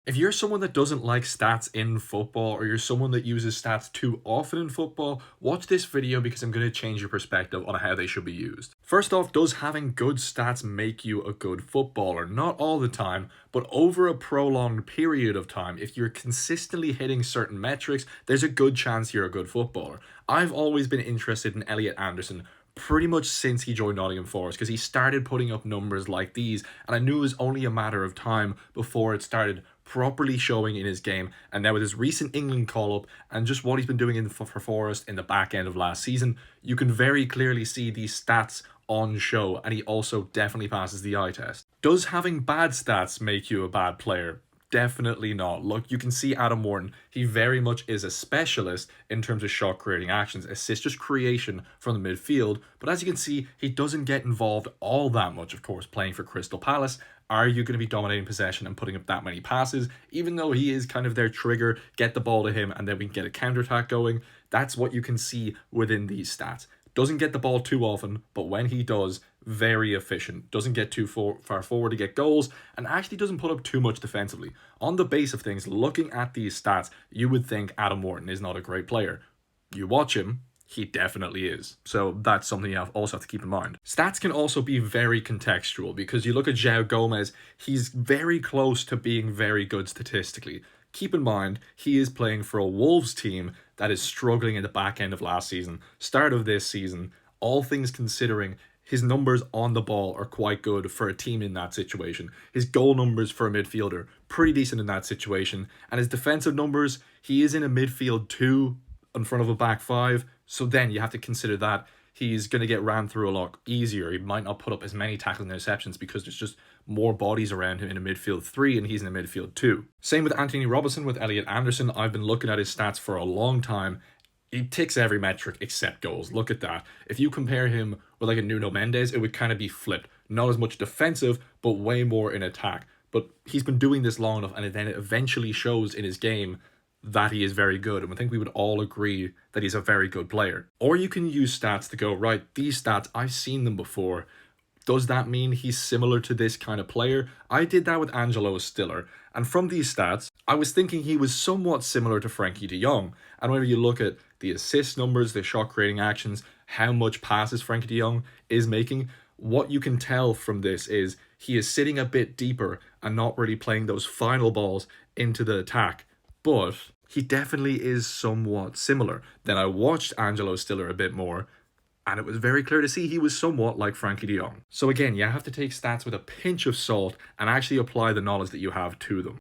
If you're someone that doesn't like stats in football, or you're someone that uses stats too often in football, watch this video because I'm going to change your perspective on how they should be used. First off, does having good stats make you a good footballer? Not all the time, but over a prolonged period of time, if you're consistently hitting certain metrics, there's a good chance you're a good footballer. I've always been interested in Elliot Anderson pretty much since he joined Nottingham Forest, because he started putting up numbers like these, and I knew it was only a matter of time before it started properly showing in his game. And now with his recent England call-up and just what he's been doing for Forest in the back end of last season, you can very clearly see these stats on show, and he also definitely passes the eye test. Does having bad stats make you a bad player? Definitely not. Look, you can see Adam Wharton. He very much is a specialist in terms of shot creating actions, assist just creation from the midfield. But as you can see, he doesn't get involved all that much, of course, playing for Crystal Palace. Are you going to be dominating possession and putting up that many passes? Even though he is kind of their trigger, get the ball to him and then we can get a counter-attack going. That's what you can see within these stats. Doesn't get the ball too often, but when he does, very efficient. Doesn't get too far forward to get goals, and actually doesn't put up too much defensively. On the base of things, looking at these stats, you would think Adam Wharton is not a great player. You watch him, he definitely is. So that's something you also have to keep in mind. Stats can also be very contextual, because you look at João Gomez, he's very close to being very good statistically. Keep in mind, he is playing for a Wolves team that is struggling in the back end of last season, start of this season. All things considering, his numbers on the ball are quite good for a team in that situation. His goal numbers for a midfielder, pretty decent in that situation. And his defensive numbers, he is in a midfield 2 in front of a back 5. So then you have to consider that he's going to get ran through a lot easier. He might not put up as many tackles and interceptions because there's just more bodies around him in a midfield 3 and he's in a midfield 2. Same with Anthony Robinson, with Elliot Anderson. I've been looking at his stats for a long time. He ticks every metric except goals. Look at that. If you compare him with like a Nuno Mendes, it would kind of be flipped. Not as much defensive, but way more in attack. But he's been doing this long enough, and then it eventually shows in his game that he is very good, and I think we would all agree that he's a very good player. Or you can use stats to go, right, these stats, I've seen them before. Does that mean he's similar to this kind of player? I did that with Angelo Stiller, and from these stats, I was thinking he was somewhat similar to Frankie de Jong. And whenever you look at the assist numbers, the shot creating actions, how much passes Frankie de Jong is making, what you can tell from this is he is sitting a bit deeper and not really playing those final balls into the attack. But he definitely is somewhat similar. Then I watched Angelo Stiller a bit more, and it was very clear to see he was somewhat like Frankie de Jong. So again, you have to take stats with a pinch of salt and actually apply the knowledge that you have to them.